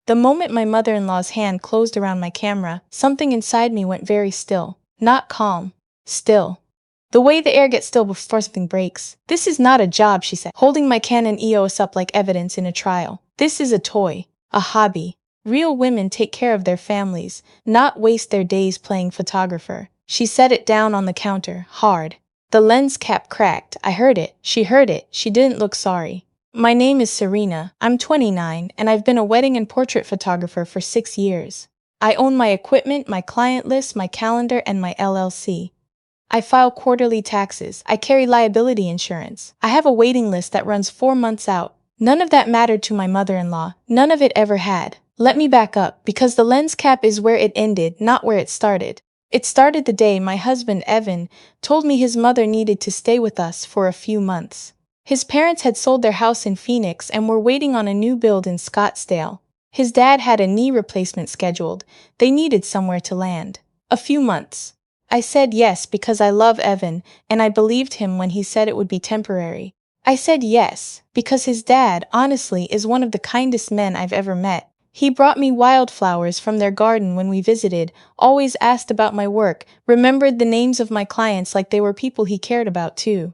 The moment my mother-in-law's hand closed around my camera, something inside me went very still. Not calm. Still. The way the air gets still before something breaks. This is not a job, she said, holding my Canon EOS up like evidence in a trial. This is a toy. A hobby. Real women take care of their families, not waste their days playing photographer. She set it down on the counter, hard. The lens cap cracked. I heard it. She heard it. She didn't look sorry. My name is Serena. I'm 29, and I've been a wedding and portrait photographer for 6 years. I own my equipment, my client list, my calendar, and my LLC. I file quarterly taxes. I carry liability insurance. I have a waiting list that runs 4 months out. None of that mattered to my mother-in-law. None of it ever had. Let me back up, because the lens cap is where it ended, not where it started. It started the day my husband, Evan, told me his mother needed to stay with us for a few months. His parents had sold their house in Phoenix and were waiting on a new build in Scottsdale. His dad had a knee replacement scheduled. They needed somewhere to land. A few months. I said yes because I love Evan, and I believed him when he said it would be temporary. I said yes because his dad, honestly, is one of the kindest men I've ever met. He brought me wildflowers from their garden when we visited, always asked about my work, remembered the names of my clients like they were people he cared about too.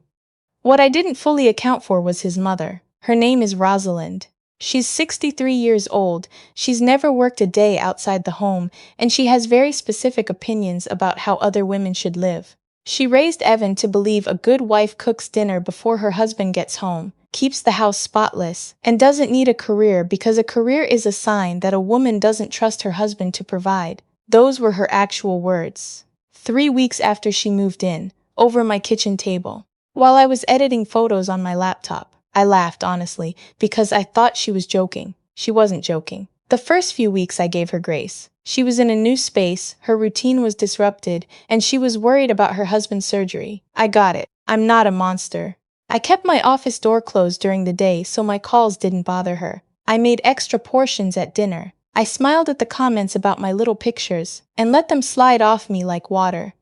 What I didn't fully account for was his mother. Her name is Rosalind. She's 63 years old, she's never worked a day outside the home, and she has very specific opinions about how other women should live. She raised Evan to believe a good wife cooks dinner before her husband gets home, keeps the house spotless, and doesn't need a career because a career is a sign that a woman doesn't trust her husband to provide. Those were her actual words. 3 weeks after she moved in, over my kitchen table. While I was editing photos on my laptop, I laughed honestly, because I thought she was joking. She wasn't joking. The first few weeks I gave her grace. She was in a new space, her routine was disrupted, and she was worried about her husband's surgery. I got it. I'm not a monster. I kept my office door closed during the day so my calls didn't bother her. I made extra portions at dinner. I smiled at the comments about my little pictures, and let them slide off me like water.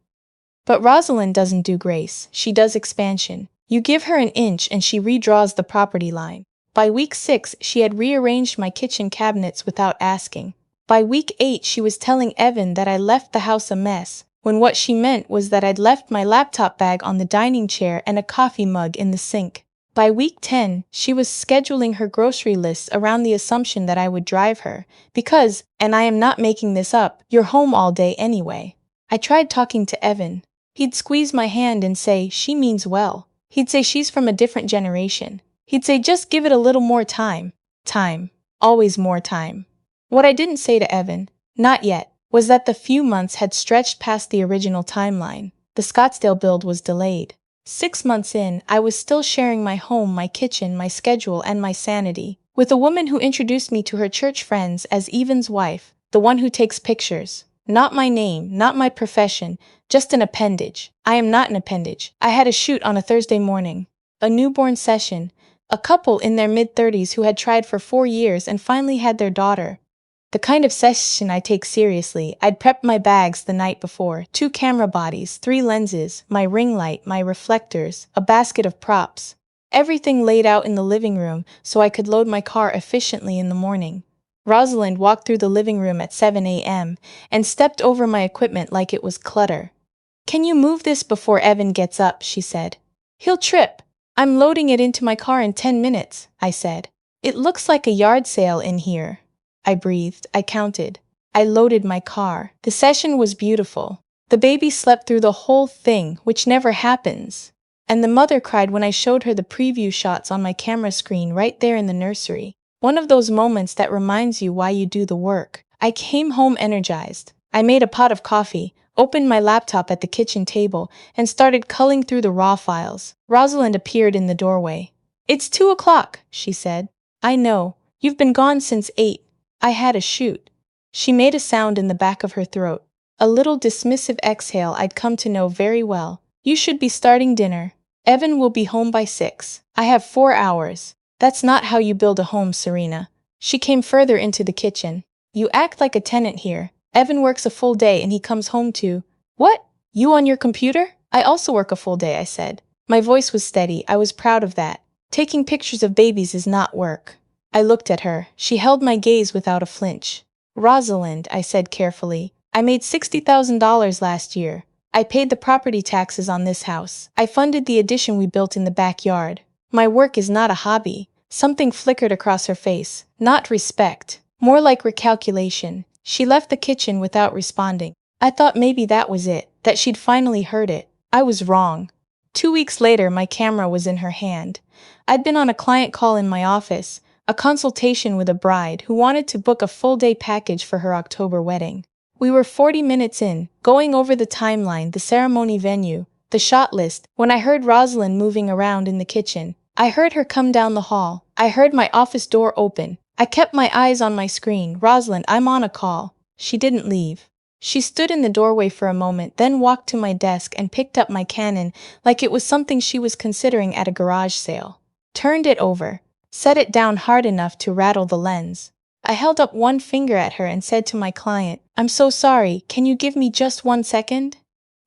But Rosalind doesn't do grace, she does expansion. You give her an inch and she redraws the property line. By week 6, she had rearranged my kitchen cabinets without asking. By week 8, she was telling Evan that I left the house a mess, when what she meant was that I'd left my laptop bag on the dining chair and a coffee mug in the sink. By week 10, she was scheduling her grocery lists around the assumption that I would drive her, because, and I am not making this up, you're home all day anyway. I tried talking to Evan. He'd squeeze my hand and say, she means well. He'd say she's from a different generation. He'd say just give it a little more time. Time. Always more time. What I didn't say to Evan, not yet, was that the few months had stretched past the original timeline. The Scottsdale build was delayed. 6 months in, I was still sharing my home, my kitchen, my schedule, and my sanity with a woman who introduced me to her church friends as Evan's wife, the one who takes pictures. Not my name, not my profession, just an appendage. I am not an appendage. I had a shoot on a Thursday morning. A newborn session. A couple in their mid-30s who had tried for 4 years and finally had their daughter. The kind of session I take seriously. I'd prepped my bags the night before. 2 camera bodies, 3 lenses, my ring light, my reflectors, a basket of props. Everything laid out in the living room so I could load my car efficiently in the morning. Rosalind walked through the living room at 7 a.m. and stepped over my equipment like it was clutter. Can you move this before Evan gets up, she said. He'll trip. I'm loading it into my car in 10 minutes, I said. It looks like a yard sale in here. I breathed, I counted. I loaded my car. The session was beautiful. The baby slept through the whole thing, which never happens. And the mother cried when I showed her the preview shots on my camera screen right there in the nursery. One of those moments that reminds you why you do the work. I came home energized. I made a pot of coffee, opened my laptop at the kitchen table, and started culling through the raw files. Rosalind appeared in the doorway. It's 2 o'clock, she said. I know. You've been gone since 8. I had a shoot. She made a sound in the back of her throat. A little dismissive exhale I'd come to know very well. You should be starting dinner. Evan will be home by 6. I have 4 hours. That's not how you build a home, Serena. She came further into the kitchen. You act like a tenant here. Evan works a full day and he comes home to... What? You on your computer? I also work a full day, I said. My voice was steady. I was proud of that. Taking pictures of babies is not work. I looked at her. She held my gaze without a flinch. Rosalind, I said carefully, I made $60,000 last year. I paid the property taxes on this house. I funded the addition we built in the backyard. My work is not a hobby. Something flickered across her face. Not respect. More like recalculation. She left the kitchen without responding. I thought maybe that was it, that she'd finally heard it. I was wrong. 2 weeks later, my camera was in her hand. I'd been on a client call in my office, a consultation with a bride who wanted to book a full-day package for her October wedding. We were 40 minutes in, going over the timeline, the ceremony venue, the shot list, when I heard Rosalind moving around in the kitchen. I heard her come down the hall. I heard my office door open. I kept my eyes on my screen. Rosalind, I'm on a call. She didn't leave. She stood in the doorway for a moment, then walked to my desk and picked up my Canon like it was something she was considering at a garage sale. Turned it over. Set it down hard enough to rattle the lens. I held up one finger at her and said to my client, I'm so sorry, can you give me just 1 second?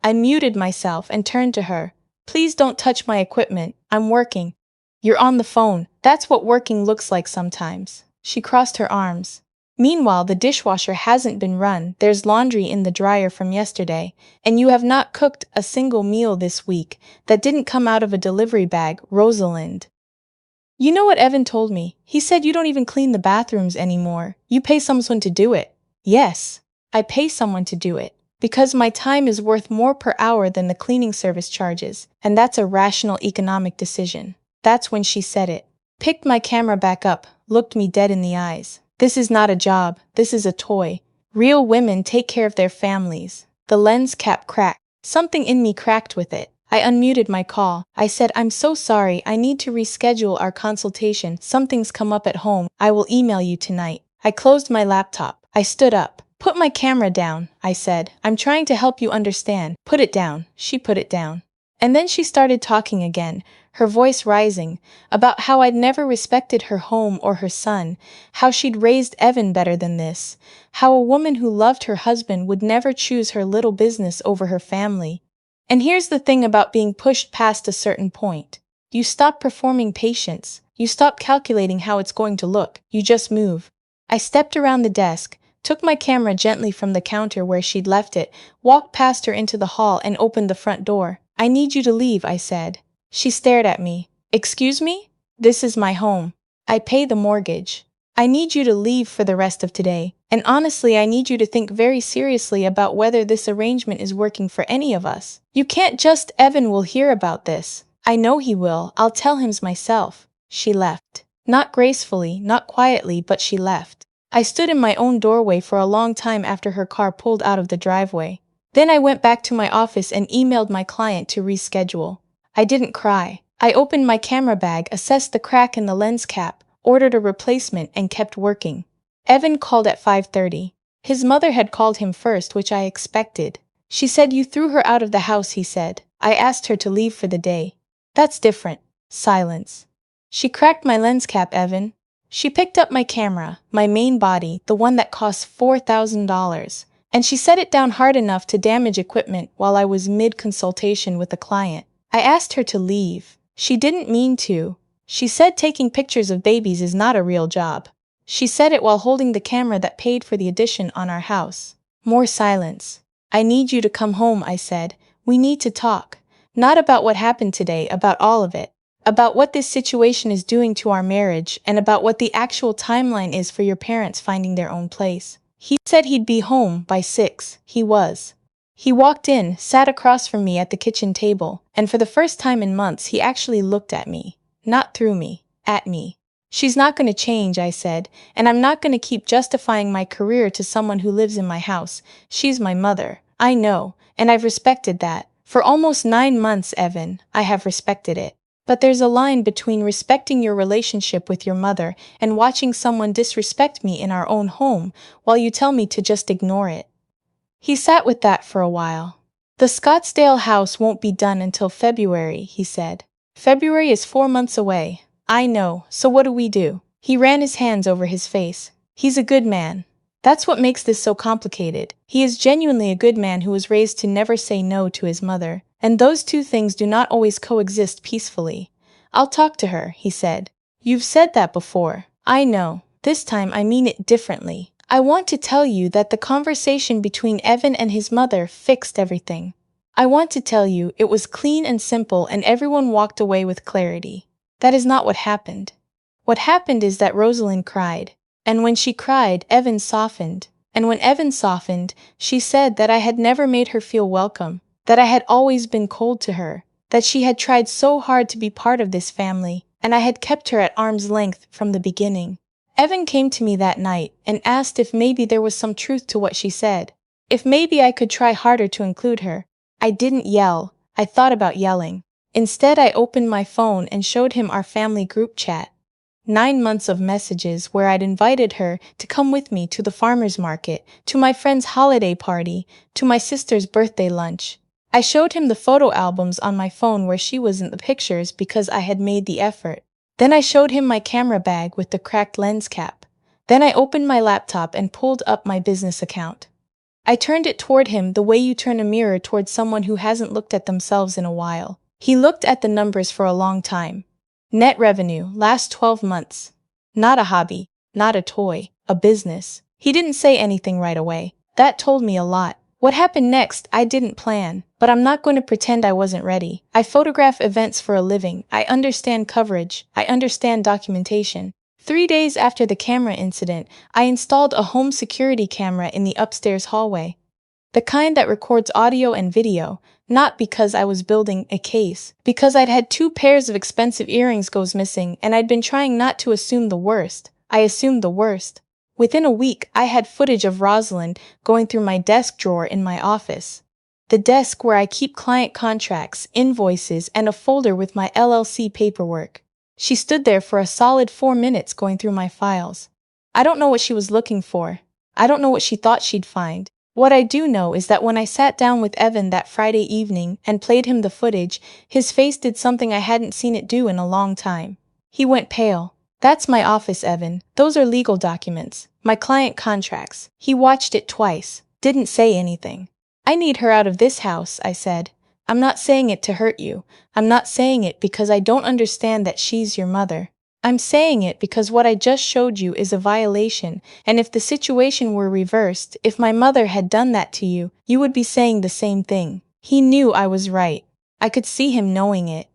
I muted myself and turned to her. Please don't touch my equipment, I'm working. You're on the phone, that's what working looks like sometimes. She crossed her arms. Meanwhile, the dishwasher hasn't been run, there's laundry in the dryer from yesterday, and you have not cooked a single meal this week that didn't come out of a delivery bag, Rosalind. You know what Evan told me? He said you don't even clean the bathrooms anymore. You pay someone to do it. Yes, I pay someone to do it. Because my time is worth more per hour than the cleaning service charges, and that's a rational economic decision. That's when she said it. Picked my camera back up, looked me dead in the eyes. This is not a job, this is a toy. Real women take care of their families. The lens cap cracked. Something in me cracked with it. I unmuted my call. I said, I'm so sorry, I need to reschedule our consultation. Something's come up at home. I will email you tonight. I closed my laptop. I stood up. Put my camera down, I said. I'm trying to help you understand. Put it down. She put it down. And then she started talking again, her voice rising, about how I'd never respected her home or her son, how she'd raised Evan better than this, how a woman who loved her husband would never choose her little business over her family. And here's the thing about being pushed past a certain point. You stop performing patience. You stop calculating how it's going to look. You just move. I stepped around the desk, took my camera gently from the counter where she'd left it, walked past her into the hall and opened the front door. I need you to leave, I said. She stared at me. Excuse me? This is my home. I pay the mortgage. I need you to leave for the rest of today. And honestly, I need you to think very seriously about whether this arrangement is working for any of us. You can't just— Evan will hear about this. I know he will. I'll tell him myself. She left. Not gracefully, not quietly, but she left. I stood in my own doorway for a long time after her car pulled out of the driveway. Then I went back to my office and emailed my client to reschedule. I didn't cry. I opened my camera bag, assessed the crack in the lens cap, ordered a replacement, and kept working. Evan called at 5:30. His mother had called him first, which I expected. She said, you threw her out of the house, he said. I asked her to leave for the day. That's different. Silence. She cracked my lens cap, Evan. She picked up my camera, my main body, the one that cost $4,000, and she set it down hard enough to damage equipment while I was mid-consultation with a client. I asked her to leave. She didn't mean to. She said taking pictures of babies is not a real job. She said it while holding the camera that paid for the addition on our house. More silence. I need you to come home, I said. We need to talk. Not about what happened today, about all of it. About what this situation is doing to our marriage, and about what the actual timeline is for your parents finding their own place. He said he'd be home by 6. He was. He walked in, sat across from me at the kitchen table, and for the first time in months he actually looked at me. Not through me. At me. She's not going to change, I said, and I'm not going to keep justifying my career to someone who lives in my house. She's my mother. I know, and I've respected that. For almost 9 months, Evan, I have respected it. But there's a line between respecting your relationship with your mother and watching someone disrespect me in our own home while you tell me to just ignore it. He sat with that for a while. The Scottsdale house won't be done until February, he said. February is 4 months away. I know, so what do we do? He ran his hands over his face. He's a good man. That's what makes this so complicated. He is genuinely a good man who was raised to never say no to his mother. And those two things do not always coexist peacefully. I'll talk to her, he said. You've said that before. I know, this time I mean it differently. I want to tell you that the conversation between Evan and his mother fixed everything. I want to tell you it was clean and simple and everyone walked away with clarity. That is not what happened. What happened is that Rosalind cried. And when she cried, Evan softened. And when Evan softened, she said that I had never made her feel welcome, that I had always been cold to her, that she had tried so hard to be part of this family, and I had kept her at arm's length from the beginning. Evan came to me that night and asked if maybe there was some truth to what she said, if maybe I could try harder to include her. I didn't yell. I thought about yelling. Instead, I opened my phone and showed him our family group chat. 9 months of messages where I'd invited her to come with me to the farmer's market, to my friend's holiday party, to my sister's birthday lunch. I showed him the photo albums on my phone where she was in the pictures because I had made the effort. Then I showed him my camera bag with the cracked lens cap. Then I opened my laptop and pulled up my business account. I turned it toward him the way you turn a mirror toward someone who hasn't looked at themselves in a while. He looked at the numbers for a long time. Net revenue, last 12 months. Not a hobby, not a toy, a business. He didn't say anything right away. That told me a lot. What happened next, I didn't plan, but I'm not going to pretend I wasn't ready. I photograph events for a living. I understand coverage. I understand documentation. 3 days after the camera incident, I installed a home security camera in the upstairs hallway. The kind that records audio and video, not because I was building a case, because I'd had 2 pairs of expensive earrings goes missing and I'd been trying not to assume the worst. I assumed the worst. Within a week, I had footage of Rosalind going through my desk drawer in my office. The desk where I keep client contracts, invoices, and a folder with my LLC paperwork. She stood there for a solid 4 minutes going through my files. I don't know what she was looking for. I don't know what she thought she'd find. What I do know is that when I sat down with Evan that Friday evening and played him the footage, his face did something I hadn't seen it do in a long time. He went pale. That's my office, Evan. Those are legal documents. My client contracts. He watched it twice. Didn't say anything. I need her out of this house, I said. I'm not saying it to hurt you. I'm not saying it because I don't understand that she's your mother. I'm saying it because what I just showed you is a violation, and if the situation were reversed, if my mother had done that to you, you would be saying the same thing. He knew I was right. I could see him knowing it.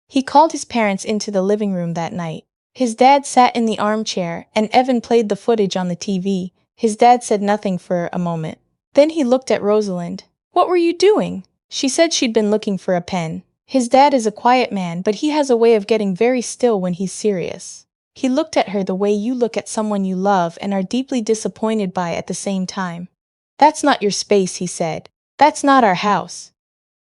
He called his parents into the living room that night. His dad sat in the armchair, and Evan played the footage on the TV. His dad said nothing for a moment. Then he looked at Rosalind. What were you doing? She said she'd been looking for a pen. His dad is a quiet man, but he has a way of getting very still when he's serious. He looked at her the way you look at someone you love and are deeply disappointed by at the same time. That's not your space, he said. That's not our house.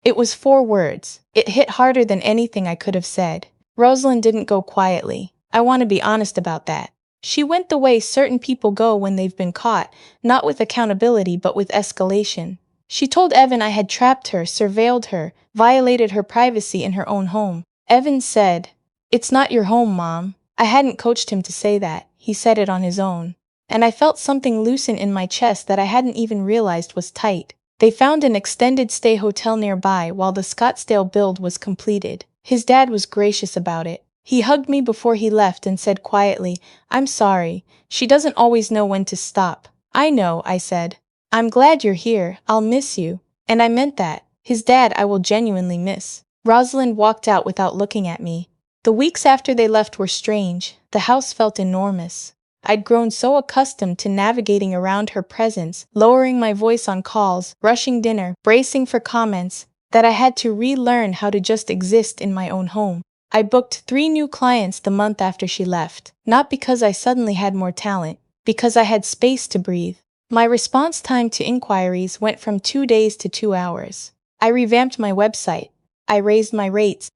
It was 4 words. It hit harder than anything I could have said. Rosalind didn't go quietly. I want to be honest about that. She went the way certain people go when they've been caught, not with accountability but with escalation. She told Evan I had trapped her, surveilled her, violated her privacy in her own home. Evan said, "It's not your home, Mom." I hadn't coached him to say that. He said it on his own. And I felt something loosen in my chest that I hadn't even realized was tight. They found an extended stay hotel nearby while the Scottsdale build was completed. His dad was gracious about it. He hugged me before he left and said quietly, "I'm sorry. She doesn't always know when to stop." "I know," I said. "I'm glad you're here. I'll miss you." And I meant that. His dad I will genuinely miss. Rosalind walked out without looking at me. The weeks after they left were strange. The house felt enormous. I'd grown so accustomed to navigating around her presence, lowering my voice on calls, rushing dinner, bracing for comments, that I had to relearn how to just exist in my own home. I booked 3 new clients the month after she left, not because I suddenly had more talent, because I had space to breathe. My response time to inquiries went from 2 days to 2 hours. I revamped my website. I raised my rates.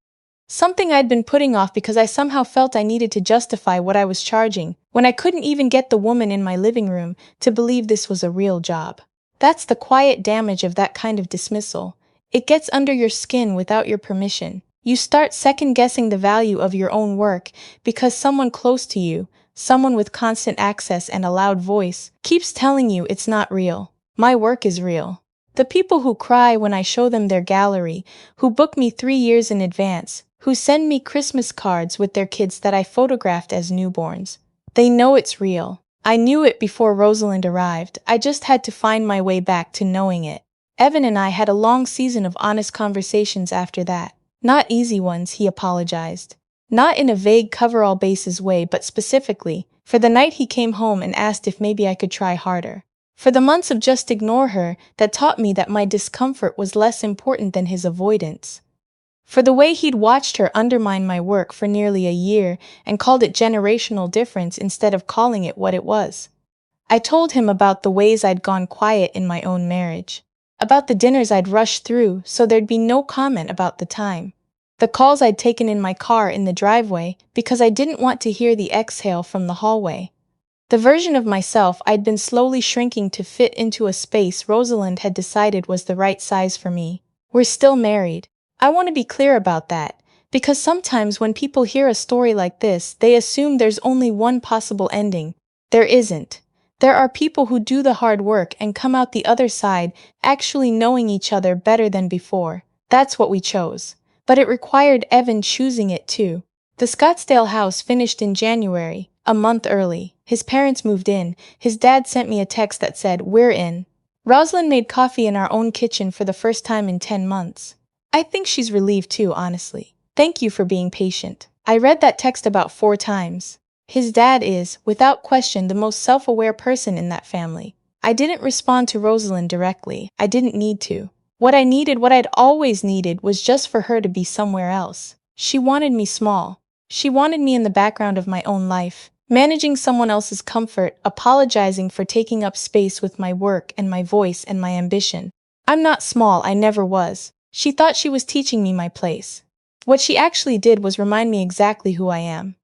Something I'd been putting off because I somehow felt I needed to justify what I was charging, when I couldn't even get the woman in my living room to believe this was a real job. That's the quiet damage of that kind of dismissal. It gets under your skin without your permission. You start second-guessing the value of your own work because someone close to you, someone with constant access and a loud voice, keeps telling you it's not real. My work is real. The people who cry when I show them their gallery, who book me 3 years in advance, who send me Christmas cards with their kids that I photographed as newborns. They know it's real. I knew it before Rosalind arrived. I just had to find my way back to knowing it. Evan and I had a long season of honest conversations after that. Not easy ones, he apologized. Not in a vague cover-all bases way, but specifically, for the night he came home and asked if maybe I could try harder. For the months of just ignore her that taught me that my discomfort was less important than his avoidance. For the way he'd watched her undermine my work for nearly a year and called it generational difference instead of calling it what it was. I told him about the ways I'd gone quiet in my own marriage. About the dinners I'd rushed through so there'd be no comment about the time. The calls I'd taken in my car in the driveway because I didn't want to hear the exhale from the hallway. The version of myself I'd been slowly shrinking to fit into a space Rosalind had decided was the right size for me. We're still married. I want to be clear about that, because sometimes when people hear a story like this, they assume there's only one possible ending. There isn't. There are people who do the hard work and come out the other side, actually knowing each other better than before. That's what we chose. But it required Evan choosing it too. The Scottsdale house finished in January, a month early. His parents moved in. His dad sent me a text that said, "We're in." Rosalind made coffee in our own kitchen for the first time in 10 months. I think she's relieved too, honestly. Thank you for being patient. I read that text about 4 times. His dad is, without question, the most self-aware person in that family. I didn't respond to Rosalind directly. I didn't need to. What I needed, what I'd always needed, was just for her to be somewhere else. She wanted me small. She wanted me in the background of my own life, managing someone else's comfort, apologizing for taking up space with my work and my voice and my ambition. I'm not small, I never was. She thought she was teaching me my place. What she actually did was remind me exactly who I am.